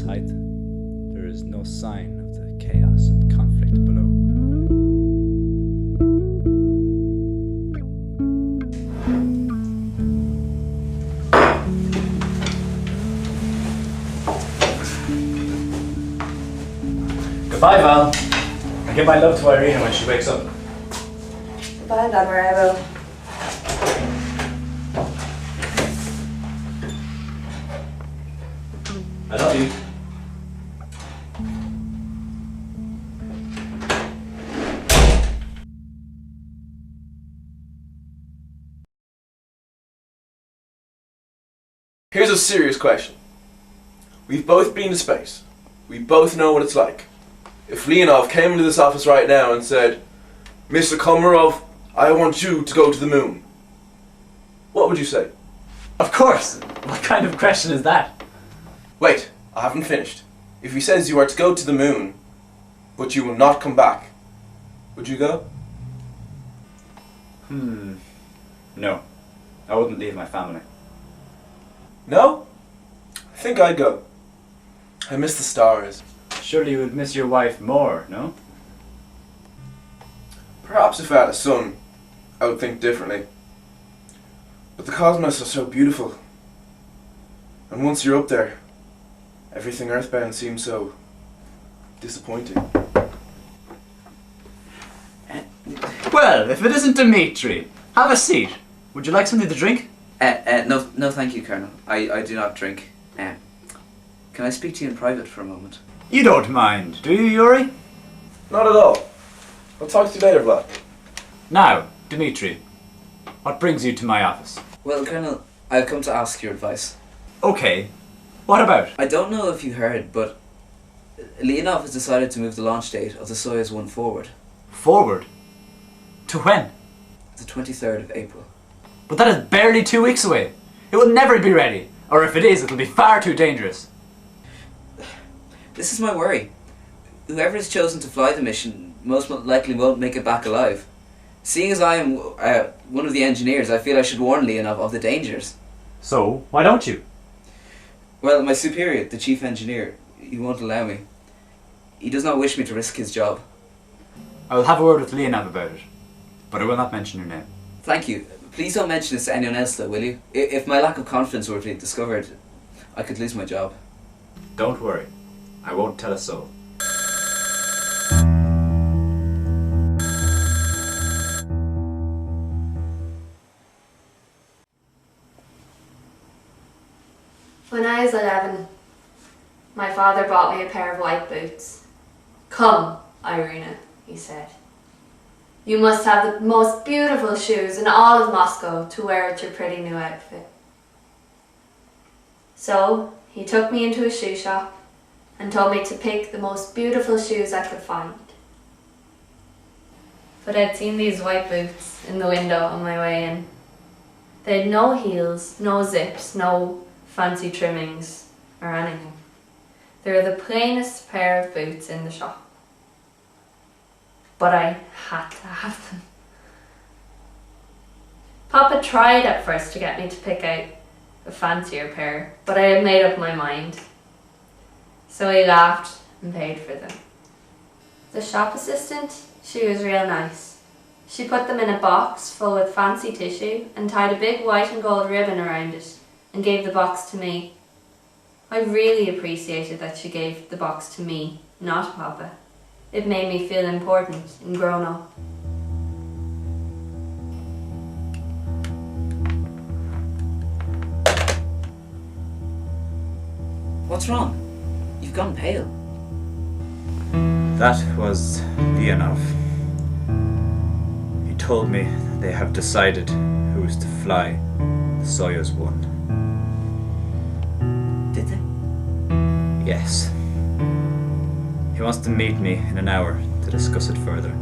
height, there is no sign of the chaos and conflict below. Goodbye, Val. I give my love to Irina when she wakes up. Goodbye, Vladimir, I will. I love you. Here's a serious question. We've both been to space. We both know what it's like. If Leonov came into this office right now and said, "Mr. Komarov, I want you to go to the moon," what would you say? Of course! What kind of question is that? Wait, I haven't finished. If he says you are to go to the moon, but you will not come back, would you go? No. I wouldn't leave my family. No? I think I'd go. I miss the stars. Surely you would miss your wife more, no? Perhaps if I had a son, I would think differently. But the cosmos are so beautiful. And once you're up there, everything earthbound seems so disappointing. Well, if it isn't Dmitri, have a seat. Would you like something to drink? No, thank you, Colonel. I do not drink. Can I speak to you in private for a moment? You don't mind, do you, Yuri? Not at all. I'll talk to you later, Vlad. Now, Dmitri, what brings you to my office? Well, Colonel, I've come to ask your advice. Okay. What about? I don't know if you heard, but Leonov has decided to move the launch date of the Soyuz 1 forward. Forward? To when? The 23rd of April. But that is barely 2 weeks away. It will never be ready. Or if it is, it'll be far too dangerous. This is my worry. Whoever is chosen to fly the mission most likely won't make it back alive. Seeing as I am one of the engineers, I feel I should warn Leonov of the dangers. So, why don't you? Well, my superior, the chief engineer, he won't allow me. He does not wish me to risk his job. I will have a word with Leonov about it, but I will not mention your name. Thank you. Please don't mention this to anyone else though, will you? If my lack of confidence were to be discovered, I could lose my job. Don't worry. I won't tell a soul. When I was 11, my father bought me a pair of white boots. "Come, Irina," he said. "You must have the most beautiful shoes in all of Moscow to wear with your pretty new outfit." So he took me into a shoe shop and told me to pick the most beautiful shoes I could find. But I'd seen these white boots in the window on my way in. They had no heels, no zips, no fancy trimmings or anything. They were the plainest pair of boots in the shop. But I had to have them. Papa tried at first to get me to pick out a fancier pair, but I had made up my mind. So he laughed and paid for them. The shop assistant, she was real nice. She put them in a box full with fancy tissue and tied a big white and gold ribbon around it and gave the box to me. I really appreciated that she gave the box to me, not Papa. It made me feel important and grown up. What's wrong? You've gone pale. That was Leonov. He told me that they have decided who is to fly the Soyuz 1. Did they? Yes. He wants to meet me in an hour to discuss it further.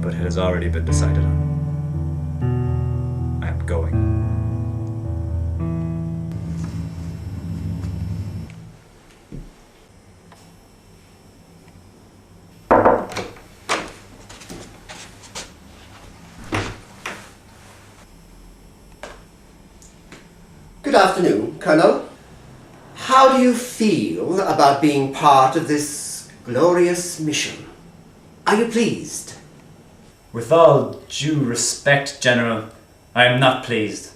But it has already been decided on. I am going. Good afternoon, Colonel. How do you feel about being part of this glorious mission? Are you pleased? With all due respect, General, I am not pleased.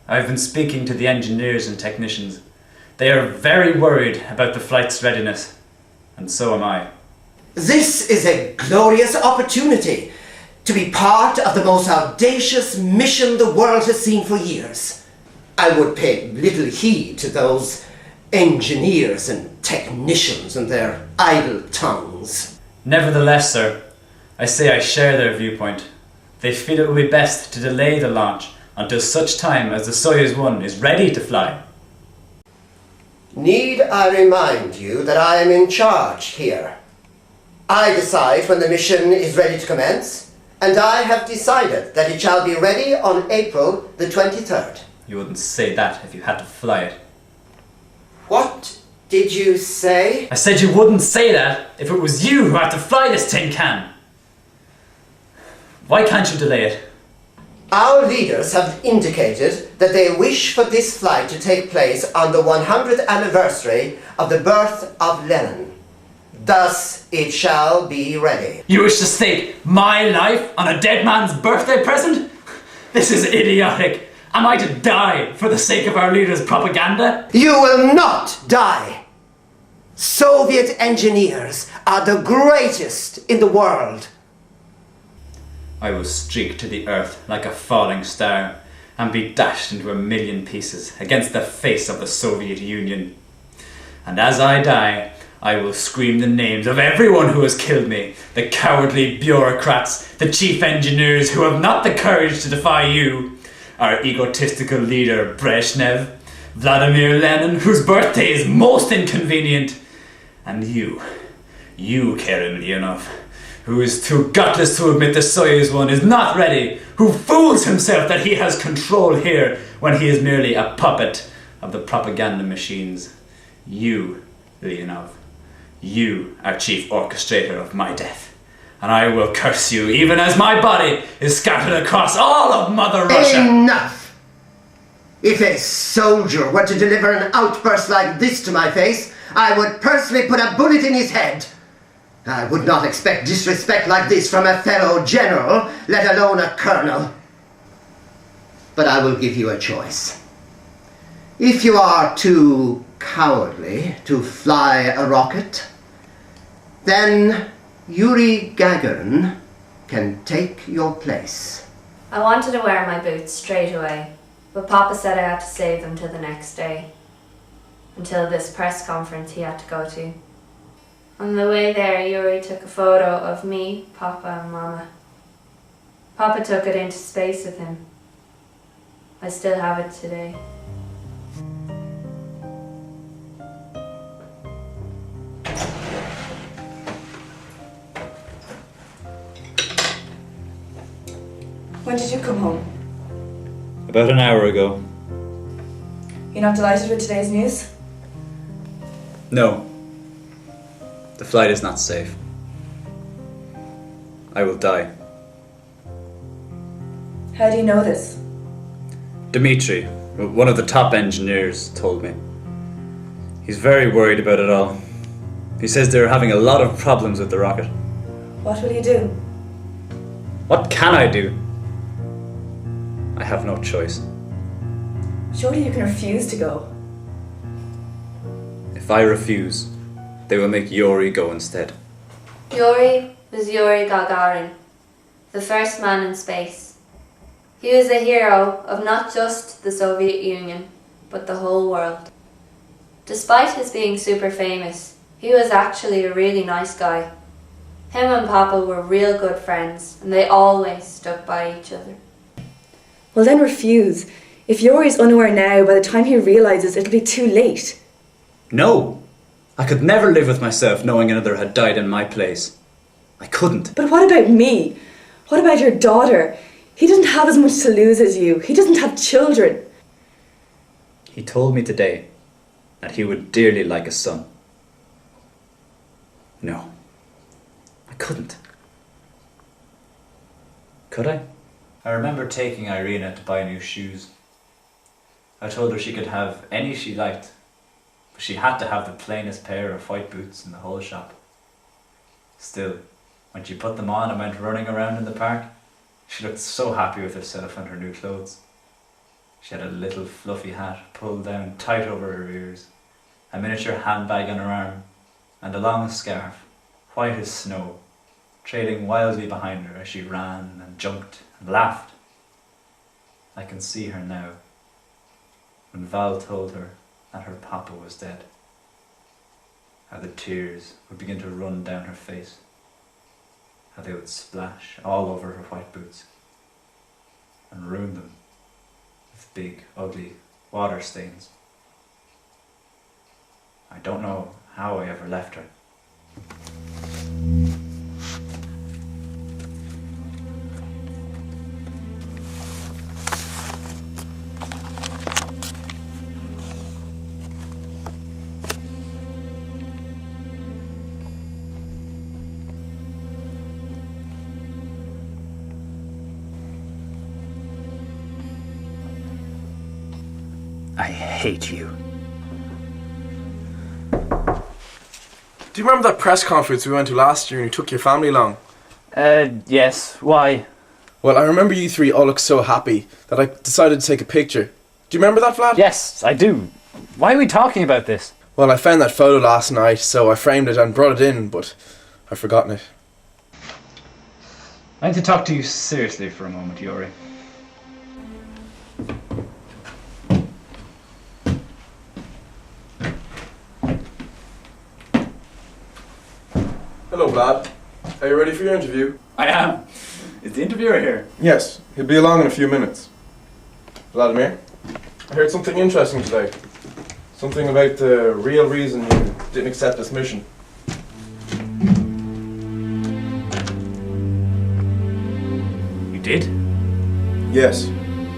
I have been speaking to the engineers and technicians. They are very worried about the flight's readiness, and so am I. This is a glorious opportunity to be part of the most audacious mission the world has seen for years. I would pay little heed to those engineers and technicians and their idle tongues. Nevertheless, sir, I say I share their viewpoint. They feel it will be best to delay the launch until such time as the Soyuz 1 is ready to fly. Need I remind you that I am in charge here? I decide when the mission is ready to commence, and I have decided that it shall be ready on April the 23rd. You wouldn't say that if you had to fly it. What did you say? I said you wouldn't say that if it was you who had to fly this tin can. Why can't you delay it? Our leaders have indicated that they wish for this flight to take place on the 100th anniversary of the birth of Lenin. Thus, it shall be ready. You wish to stake my life on a dead man's birthday present? This is idiotic. Am I to die for the sake of our leader's propaganda? You will not die. Soviet engineers are the greatest in the world. I will streak to the earth like a falling star and be dashed into a million pieces against the face of the Soviet Union. And as I die, I will scream the names of everyone who has killed me, the cowardly bureaucrats, the chief engineers who have not the courage to defy you, our egotistical leader Brezhnev, Vladimir Lenin, whose birthday is most inconvenient, and you, Kerim Leonov, who is too gutless to admit the Soyuz 1 is not ready, who fools himself that he has control here when he is merely a puppet of the propaganda machines. You, Leonov, you are chief orchestrator of my death, and I will curse you even as my body is scattered across all of Mother Russia. Enough! If a soldier were to deliver an outburst like this to my face, I would personally put a bullet in his head. I would not expect disrespect like this from a fellow general, let alone a colonel. But I will give you a choice. If you are too cowardly to fly a rocket, then Yuri Gagarin can take your place. I wanted to wear my boots straight away, but Papa said I had to save them till the next day, until this press conference he had to go to. On the way there, Yuri took a photo of me, Papa and Mama. Papa took it into space with him. I still have it today. When did you come home? About an hour ago. You're not delighted with today's news? No. The flight is not safe. I will die. How do you know this? Dmitri, one of the top engineers, told me. He's very worried about it all. He says they're having a lot of problems with the rocket. What will you do? What can I do? I have no choice. Surely you can refuse to go. If I refuse, they will make Yuri go instead. Yuri was Yuri Gagarin, the first man in space. He was a hero of not just the Soviet Union, but the whole world. Despite his being super famous, he was actually a really nice guy. Him and Papa were real good friends, and they always stuck by each other. Well then refuse. If Yuri's unaware now, by the time he realises it'll be too late. No! I could never live with myself knowing another had died in my place. I couldn't. But what about me? What about your daughter? He doesn't have as much to lose as you. He doesn't have children. He told me today that he would dearly like a son. No. I couldn't. Could I? I remember taking Irina to buy new shoes. I told her she could have any she liked, but she had to have the plainest pair of white boots in the whole shop. Still, when she put them on and went running around in the park, she looked so happy with herself and her new clothes. She had a little fluffy hat pulled down tight over her ears, a miniature handbag on her arm, and a long scarf, white as snow, trailing wildly behind her as she ran and jumped and laughed. I can see her now, when Val told her that her papa was dead. How the tears would begin to run down her face, how they would splash all over her white boots and ruin them with big, ugly water stains. I don't know how I ever left her. I hate you. Do you remember that press conference we went to last year and you took your family along? Yes. Why? Well, I remember you three all looked so happy that I decided to take a picture. Do you remember that, Vlad? Yes, I do. Why are we talking about this? Well, I found that photo last night, so I framed it and brought it in, but I've forgotten it. I need to talk to you seriously for a moment, Yuri. Hello, Vlad. Are you ready for your interview? I am. Is the interviewer here? Yes, he'll be along in a few minutes. Vladimir, I heard something interesting today. Something about the real reason you didn't accept this mission. You did? Yes.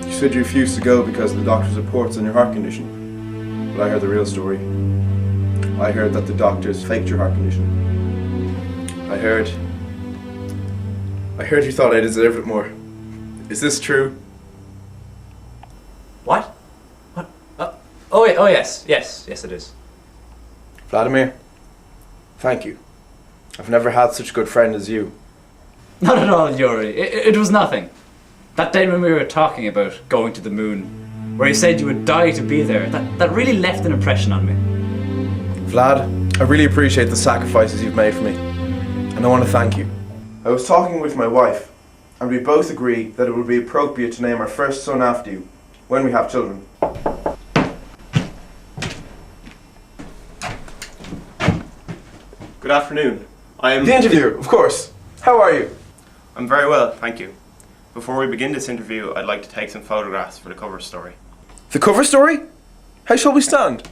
You said you refused to go because of the doctor's reports on your heart condition. But I heard the real story. I heard that the doctors faked your heart condition. I heard you thought I deserved it more. Is this true? What? What? Oh, yes, it is. Vladimir, thank you. I've never had such a good friend as you. Not at all, Yuri. It was nothing. That day when we were talking about going to the moon, where you said you would die to be there, that really left an impression on me. Vlad, I really appreciate the sacrifices you've made for me, and I want to thank you. I was talking with my wife, and we both agree that it would be appropriate to name our first son after you, when we have children. Good afternoon. I am... The interview, of course. How are you? I'm very well, thank you. Before we begin this interview, I'd like to take some photographs for the cover story. The cover story? How shall we stand?